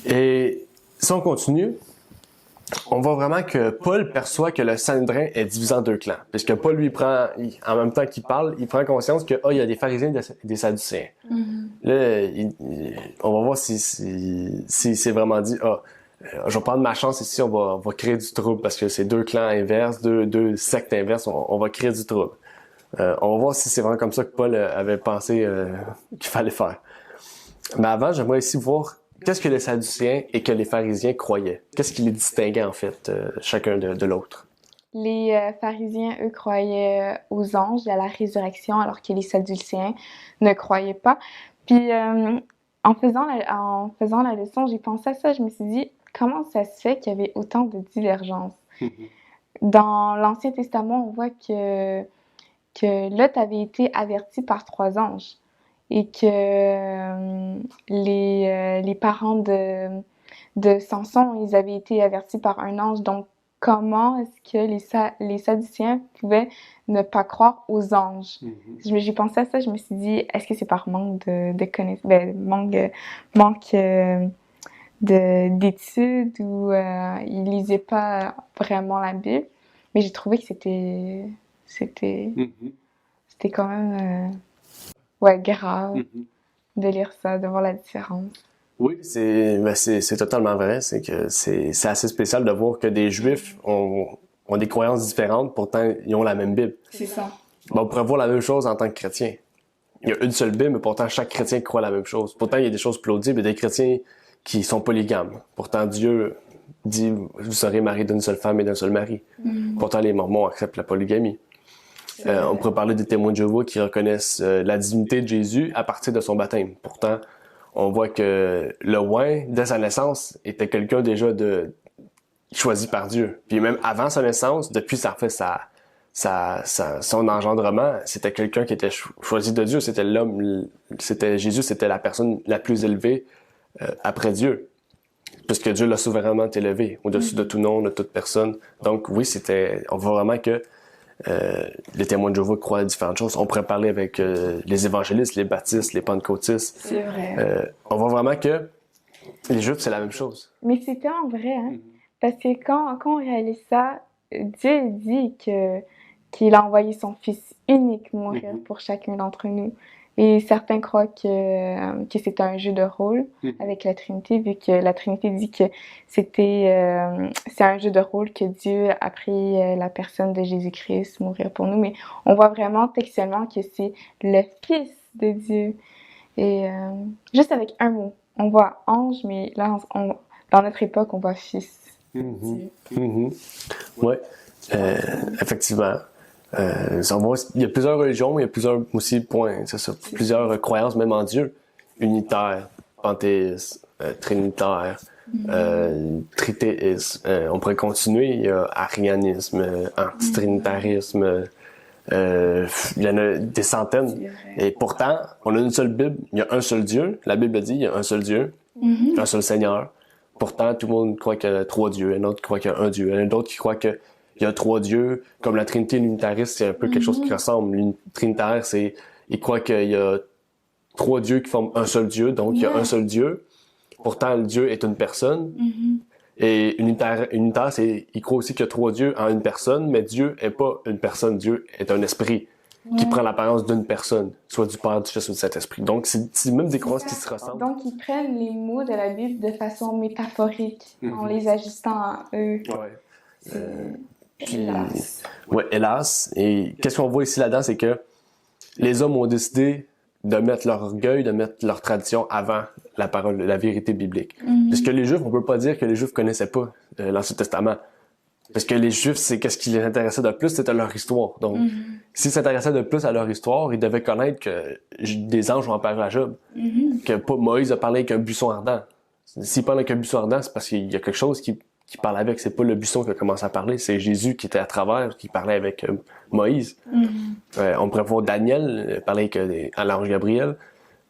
[SPEAKER 2] Et si on continue, on voit vraiment que Paul perçoit que le Sanhédrin est divisé en deux clans. Puisque Paul, lui, en même temps qu'il parle, il prend conscience que, il y a des pharisiens et des sadducéens. Là, on va voir si c'est vraiment dit, je vais prendre ma chance ici, on va créer du trouble parce que c'est deux clans inverses, deux sectes inverses, on va créer du trouble. On va voir si c'est vraiment comme ça que Paul avait pensé qu'il fallait faire. Mais avant, j'aimerais ici voir qu'est-ce que les Sadducéens et que les pharisiens croyaient. Qu'est-ce qui les distinguait en fait, chacun de l'autre?
[SPEAKER 3] Les pharisiens, eux, croyaient aux anges et à la résurrection, alors que les Sadducéens ne croyaient pas. Puis, en faisant la leçon, j'ai pensé à ça, je me suis dit, comment ça se fait qu'il y avait autant de divergences? Dans l'Ancien Testament, on voit que Lot avait été averti par 3 anges et que les parents de Samson, ils avaient été avertis par un ange. Donc, comment est-ce que les Sadducéens pouvaient ne pas croire aux anges? J'ai pensé à ça, je me suis dit, est-ce que c'est par manque de connaissances, manque d'études ou il lisait pas vraiment la Bible. Mais j'ai trouvé que c'était quand même grave de lire ça, de voir la différence.
[SPEAKER 2] Oui, c'est totalement vrai. C'est que c'est assez spécial de voir que des Juifs ont des croyances différentes, pourtant ils ont la même Bible.
[SPEAKER 3] C'est ça.
[SPEAKER 2] On pourrait voir la même chose en tant que chrétien. Il y a une seule Bible, mais pourtant chaque chrétien croit la même chose. Pourtant, il y a des choses plausibles, il y a des chrétiens qui sont polygames. Pourtant, Dieu dit « Vous serez mariés d'une seule femme et d'un seul mari ». Pourtant, les Mormons acceptent la polygamie. On pourrait parler des témoins de Jéhovah qui reconnaissent la divinité de Jésus à partir de son baptême. Pourtant, on voit que le oint, dès sa naissance, était quelqu'un déjà choisi par Dieu. Puis même avant sa naissance, depuis son engendrement, c'était quelqu'un qui était choisi de Dieu. C'était l'homme, Jésus, c'était la personne la plus élevée après Dieu. Puisque Dieu l'a souverainement élevé au-dessus de tout nom, de toute personne. Donc oui, on voit vraiment que les témoins de Jéhovah croient à différentes choses. On pourrait parler avec les évangélistes, les baptistes, les pentecôtistes.
[SPEAKER 3] C'est vrai.
[SPEAKER 2] On voit vraiment que les Juifs, c'est la même chose.
[SPEAKER 3] Mais c'est tellement vrai, hein? Parce que quand on réalise ça, Dieu dit qu'il a envoyé son Fils unique mourir pour chacun d'entre nous. Et certains croient que c'est un jeu de rôle avec la Trinité, vu que la Trinité dit que c'est un jeu de rôle que Dieu a pris la personne de Jésus-Christ mourir pour nous. Mais on voit vraiment textuellement que c'est le Fils de Dieu. Et juste avec un mot, on voit ange, mais là, dans notre époque, on voit Fils.
[SPEAKER 2] Ouais, effectivement. Il y a plusieurs religions, mais il y a plusieurs aussi points, c'est ça, plusieurs croyances même en Dieu. Unitaire, panthéiste, trinitaire, tritéisme. On pourrait continuer, il y a arianisme, antitrinitarisme, il y en a des centaines. Et pourtant, on a une seule Bible, il y a un seul Dieu. La Bible dit, il y a un seul Dieu, un seul Seigneur. Pourtant, tout le monde croit qu'il y a 3 dieux, un autre croit qu'il y a un Dieu, un autre qui croit qu'il y a 3 dieux. Comme la Trinité l'unitariste, c'est un peu quelque chose qui ressemble. Trinitaire, il croit qu'il y a 3 dieux qui forment un seul Dieu, donc il y a un seul Dieu. Pourtant, le Dieu est une personne. Et unitaire, il croit aussi qu'il y a 3 dieux en une personne, mais Dieu est pas une personne, Dieu est un esprit qui prend l'apparence d'une personne, soit du Père, du Fils ou du Saint-Esprit. Donc, c'est même des croyances qui se ressemblent.
[SPEAKER 3] Donc, ils prennent les mots de la Bible de façon métaphorique, en les ajustant à eux.
[SPEAKER 2] Hélas. Ouais, hélas. Et qu'est-ce qu'on voit ici là-dedans, c'est que les hommes ont décidé de mettre leur orgueil, de mettre leur tradition avant la parole, la vérité biblique. Parce que les Juifs, on peut pas dire que les Juifs connaissaient pas l'Ancien Testament. Parce que les Juifs, c'est qu'est-ce qui les intéressait de plus, c'était leur histoire. Donc, s'ils s'intéressaient de plus à leur histoire, ils devaient connaître que des anges ont apparu à Job. Que Moïse a parlé avec un buisson ardent. S'il parle avec un buisson ardent, c'est parce qu'il y a quelque chose qui parle avec. C'est pas le buisson qui a commencé à parler, c'est Jésus qui était à travers, qui parlait avec Moïse. On pourrait voir Daniel parler à l'ange Gabriel.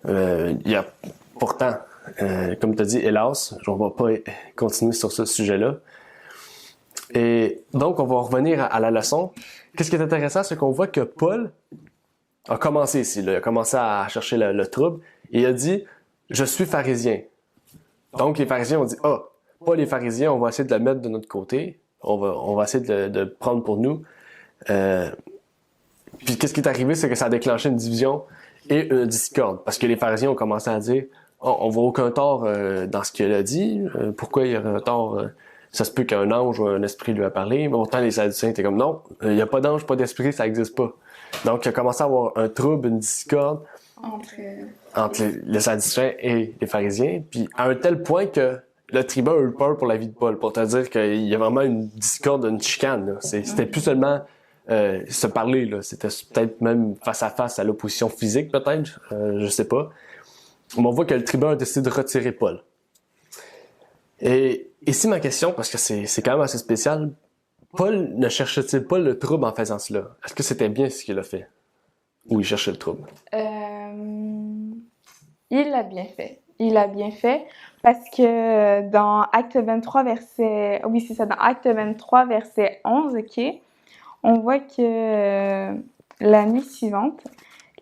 [SPEAKER 2] Il y a pourtant, comme tu as dit, hélas, on va pas continuer sur ce sujet-là. Et donc, on va revenir à la leçon. Qu'est-ce qui est intéressant, c'est qu'on voit que Paul a commencé ici. Il a commencé à chercher le trouble. Et il a dit, je suis pharisien. Donc, les pharisiens ont dit, pas les pharisiens, on va essayer de le mettre de notre côté. On va essayer de prendre pour nous. Puis, qu'est-ce qui est arrivé, c'est que ça a déclenché une division et une discorde. Parce que les pharisiens ont commencé à dire, on voit aucun tort dans ce qu'il a dit. Pourquoi il y aurait un tort? Ça se peut qu'un ange ou un esprit lui a parlé, mais autant les Sadducéens étaient comme non, il n'y a pas d'ange, pas d'esprit, ça n'existe pas. Donc il a commencé à avoir un trouble, une discorde entre les Sadducéens et les pharisiens, puis à un tel point que le tribun a eu peur pour la vie de Paul, pour te dire qu'il y a vraiment une discorde, une chicane. Là. C'était plus seulement se parler, là. C'était peut-être même face à face à l'opposition physique, peut-être, je sais pas. Mais on voit que le tribun a décidé de retirer Paul. Et ici, ma question, parce que c'est quand même assez spécial, Paul ne cherchait-il pas le trouble en faisant cela? Est-ce que c'était bien ce qu'il a fait? Ou il cherchait le trouble?
[SPEAKER 3] Il l'a bien fait. Il l'a bien fait parce que dans Acte 23, verset... Oui, c'est ça, dans Acte 23, verset 11, on voit que l'année suivante,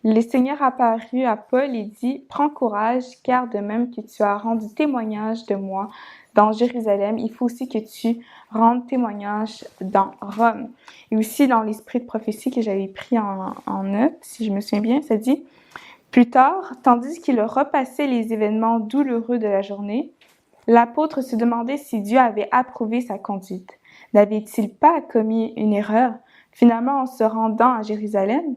[SPEAKER 3] Le Seigneur apparut à Paul et dit, « Prends courage, car de même que tu as rendu témoignage de moi dans Jérusalem, il faut aussi que tu rendes témoignage dans Rome. » Et aussi dans l'esprit de prophétie que j'avais pris en note, si je me souviens bien, ça dit, « Plus tard, tandis qu'il repassait les événements douloureux de la journée, l'apôtre se demandait si Dieu avait approuvé sa conduite. N'avait-il pas commis une erreur, finalement en se rendant à Jérusalem?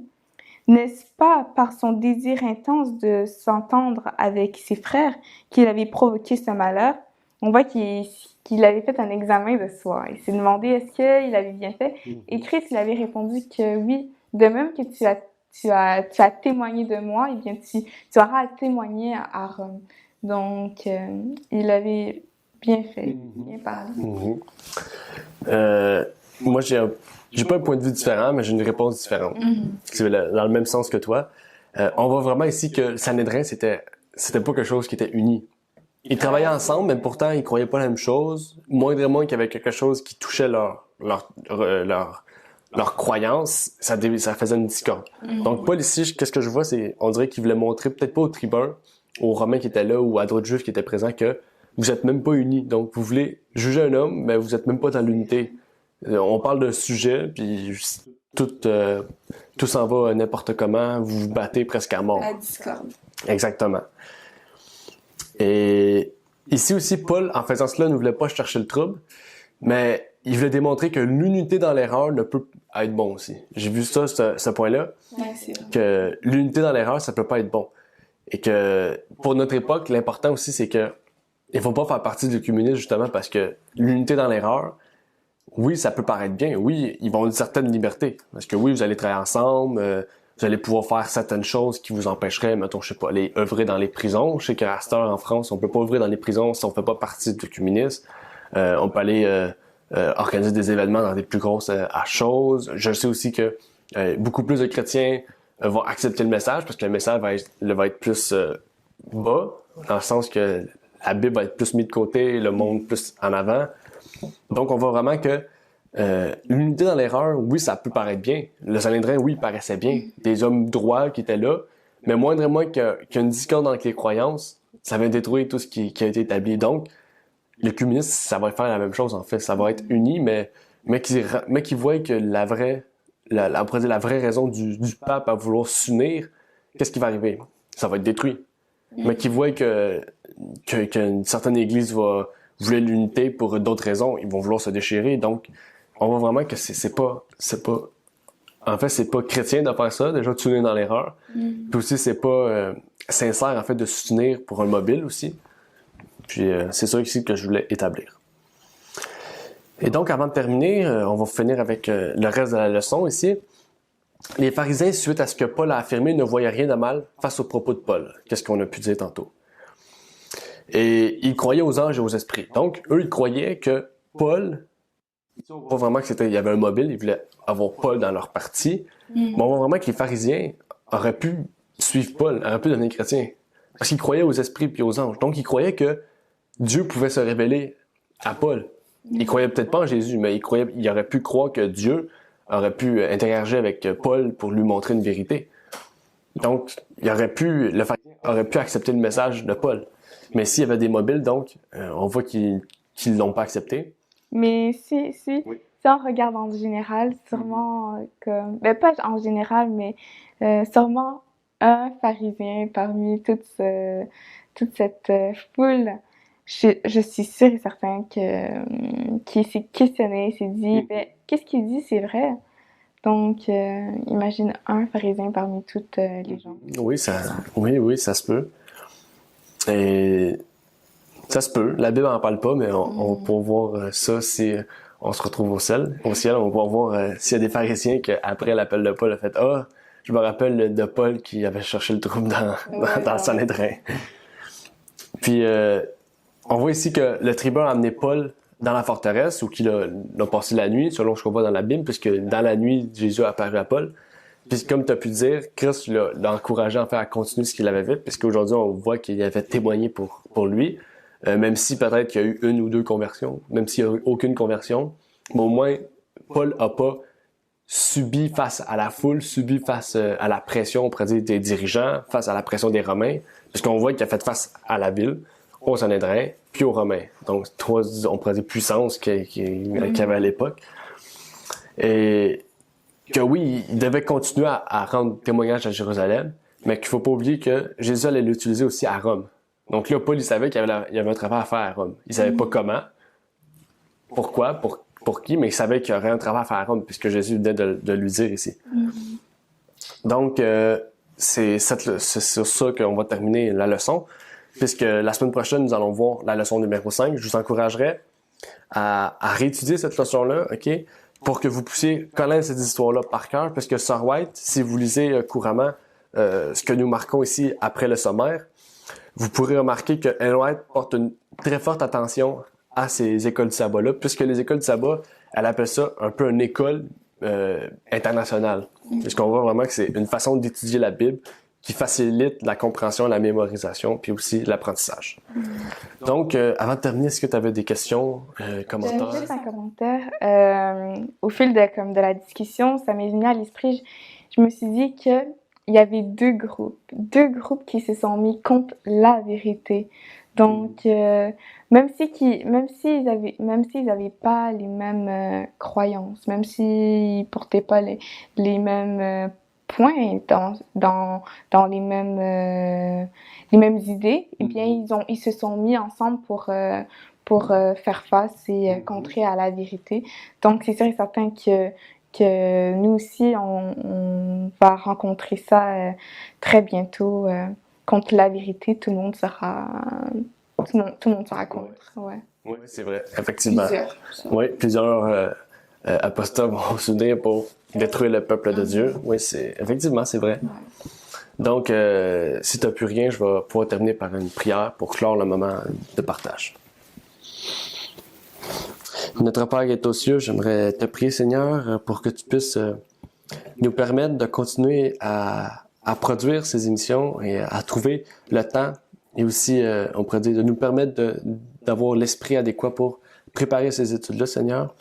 [SPEAKER 3] N'est-ce pas par son désir intense de s'entendre avec ses frères qu'il avait provoqué ce malheur? » On voit qu'il avait fait un examen de soi. Il s'est demandé est-ce qu'il avait bien fait. Et Christ il avait répondu que oui, de même que tu as témoigné de moi, et bien tu auras à témoigner à Rome. Donc, il avait bien fait, bien parlé.
[SPEAKER 2] Moi, j'ai pas un point de vue différent, mais j'ai une réponse différente. C'est dans le même sens que toi. On voit vraiment ici que le Sanhédrin, c'était pas quelque chose qui était uni. Ils travaillaient ensemble, mais pourtant, ils croyaient pas la même chose. Moindrement qu'il y avait quelque chose qui touchait leur croyance, ça faisait une discorde. Donc, Paul ici, qu'est-ce que je vois, c'est, on dirait qu'il voulait montrer, peut-être pas aux tribuns, aux Romains qui étaient là, ou à d'autres Juifs qui étaient présents, que vous êtes même pas unis. Donc, vous voulez juger un homme, mais vous êtes même pas dans l'unité. On parle d'un sujet, puis tout s'en va n'importe comment, vous vous battez presque à mort.
[SPEAKER 1] La discorde.
[SPEAKER 2] Exactement. Et ici aussi, Paul, en faisant cela, ne voulait pas chercher le trouble, mais il voulait démontrer que l'unité dans l'erreur ne peut être bon aussi. J'ai vu ça, ce point-là, que l'unité dans l'erreur, ça peut pas être bon. Et que pour notre époque, l'important aussi, c'est que il faut pas faire partie du communisme justement parce que l'unité dans l'erreur, oui, ça peut paraître bien. Oui, ils vont avoir une certaine liberté. Parce que oui, vous allez travailler ensemble, vous allez pouvoir faire certaines choses qui vous empêcheraient, mettons, je sais pas, aller œuvrer dans les prisons. Je sais qu'à cette heure en France, on peut pas œuvrer dans les prisons si on fait pas partie du communisme. On peut aller organiser des événements dans des plus grosses choses. Je sais aussi que beaucoup plus de chrétiens vont accepter le message parce que le message va être plus bas, dans le sens que la Bible va être plus mise de côté, le monde plus en avant. Donc, on voit vraiment que l'unité dans l'erreur, oui, ça peut paraître bien. Le Sanhédrin, oui, il paraissait bien. Des hommes droits qui étaient là, mais moindrement qu'il y a une discorde entre les croyances, ça va détruire tout ce qui a été établi. Donc, le communisme, ça va faire la même chose, en fait. Ça va être uni, mais qui voient que la vraie raison du pape à vouloir s'unir, qu'est-ce qui va arriver? Ça va être détruit. Mais qui voient qu'une certaine église voulait l'unité pour d'autres raisons, ils vont vouloir se déchirer. Donc, on voit vraiment que c'est pas chrétien de faire ça, déjà de s'unir dans l'erreur. Puis aussi, c'est pas sincère, en fait, de s'unir pour un mobile aussi. Puis, c'est ça ici que je voulais établir. Et donc, avant de terminer, on va finir avec le reste de la leçon ici. Les pharisiens, suite à ce que Paul a affirmé, ne voyaient rien de mal face aux propos de Paul. Qu'est-ce qu'on a pu dire tantôt? Et ils croyaient aux anges et aux esprits. Donc, eux, ils croyaient que Paul, pas vraiment il y avait un mobile, ils voulaient avoir Paul dans leur parti. Mais on voit vraiment que les pharisiens auraient pu suivre Paul, auraient pu devenir chrétiens. Parce qu'ils croyaient aux esprits puis aux anges. Donc, ils croyaient que Dieu pouvait se révéler à Paul. Ils croyaient peut-être pas en Jésus, mais ils auraient pu croire que Dieu aurait pu interagir avec Paul pour lui montrer une vérité. Donc, le pharisien aurait pu accepter le message de Paul. Mais s'il y avait des mobiles, donc, on voit qu'ils l'ont pas accepté.
[SPEAKER 3] Mais si on regarde en général, sûrement comme... Ben, pas en général, mais sûrement un pharisien parmi toute cette foule, je suis sûre et certain qui s'est questionné, s'est dit, ben, qu'est-ce qu'il dit, c'est vrai? Donc, imagine un pharisien parmi toutes les gens.
[SPEAKER 2] Oui, ça se peut. Et ça se peut. La Bible n'en parle pas, mais on peut voir ça si on se retrouve au ciel. Au ciel, on va voir s'il y a des pharisiens qui, après l'appel de Paul, ont fait « Ah, je me rappelle de Paul qui avait cherché le trouble dans le Sanhédrin. » Puis, on voit ici que le tribun a amené Paul dans la forteresse où il a passé la nuit, selon ce qu'on voit dans la Bible, puisque dans la nuit, Jésus a apparu à Paul. Puis comme tu as pu dire, Christ l'a encouragé en fait à continuer ce qu'il avait fait, puisqu'aujourd'hui on voit qu'il avait témoigné pour lui, même si peut-être qu'il y a eu une ou deux conversions, même s'il n'y a eu aucune conversion, mais au moins Paul a pas subi face à la foule, subi face à la pression, on pourrait dire, des dirigeants, face à la pression des Romains, puisqu'on voit qu'il a fait face à la ville, aux Sanhédrins, puis aux Romains. Donc, trois, on pourrait dire, puissances qu'il y avait à l'époque. Et que oui, il devait continuer à rendre témoignage à Jérusalem, mais qu'il ne faut pas oublier que Jésus allait l'utiliser aussi à Rome. Donc là, Paul, il savait qu'il y avait un travail à faire à Rome. Il savait pas comment, pourquoi, pour qui, mais il savait qu'il y aurait un travail à faire à Rome, puisque Jésus venait de lui dire ici. Donc, c'est sur ça qu'on va terminer la leçon, puisque la semaine prochaine, nous allons voir la leçon numéro 5. Je vous encouragerais à réétudier cette leçon-là, OK? Pour que vous puissiez connaître cette histoire-là par cœur, parce que Sir White, si vous lisez couramment ce que nous marquons ici après le sommaire, vous pourrez remarquer que Ellen White porte une très forte attention à ces écoles du sabbat-là, puisque les écoles du sabbat, elle appelle ça un peu une école internationale. Puisqu'on voit vraiment que c'est une façon d'étudier la Bible qui facilite la compréhension, la mémorisation, puis aussi l'apprentissage. Donc, avant de terminer, est-ce que tu avais des questions, commentaires?
[SPEAKER 3] Juste un commentaire. Au fil de la discussion, ça m'est venu à l'esprit. Je me suis dit qu'il y avait deux groupes qui se sont mis contre la vérité. Donc, même s'ils avaient pas les mêmes croyances, même s'ils portaient pas les mêmes points dans les mêmes idées, eh bien ils se sont mis ensemble pour faire face et contrer à la vérité. Donc c'est sûr et certain que nous aussi on va rencontrer ça très bientôt contre la vérité. Tout le monde sera contre. Ouais.
[SPEAKER 2] Oui, c'est vrai, effectivement. Plusieurs apostats vont s'unir pour détruire le peuple de Dieu. Oui, effectivement, c'est vrai. Donc, si tu n'as plus rien, je vais pouvoir terminer par une prière pour clore le moment de partage. Notre Père qui est aux cieux, j'aimerais te prier, Seigneur, pour que tu puisses nous permettre de continuer à produire ces émissions et à trouver le temps et aussi, on pourrait dire, de nous permettre d'avoir l'esprit adéquat pour préparer ces études-là, Seigneur.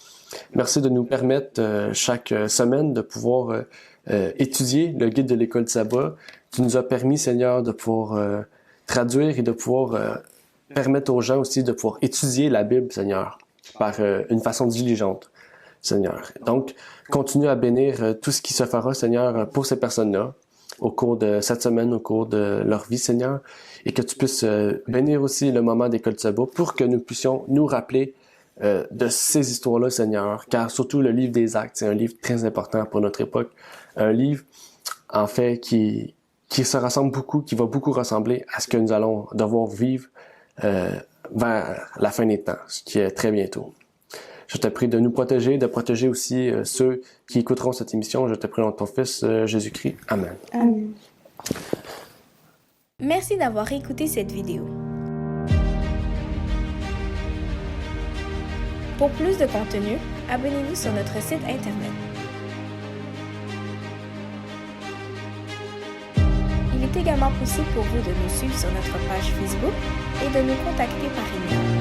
[SPEAKER 2] Merci de nous permettre chaque semaine de pouvoir étudier le guide de l'école du sabbat. Tu nous as permis, Seigneur, de pouvoir traduire et de pouvoir permettre aux gens aussi de pouvoir étudier la Bible, Seigneur, par une façon diligente, Seigneur. Donc, continue à bénir tout ce qui se fera, Seigneur, pour ces personnes-là, au cours de cette semaine, au cours de leur vie, Seigneur, et que tu puisses bénir aussi le moment d'école du sabbat pour que nous puissions nous rappeler de ces histoires-là, Seigneur, car surtout le livre des Actes, c'est un livre très important pour notre époque, un livre, en fait, qui se ressemble beaucoup, qui va beaucoup ressembler à ce que nous allons devoir vivre vers la fin des temps, ce qui est très bientôt. Je te prie de nous protéger, de protéger aussi ceux qui écouteront cette émission. Je te prie dans ton Fils Jésus-Christ. Amen.
[SPEAKER 3] Amen.
[SPEAKER 1] Merci d'avoir écouté cette vidéo. Pour plus de contenu, abonnez-vous sur notre site internet. Il est également possible pour vous de nous suivre sur notre page Facebook et de nous contacter par email.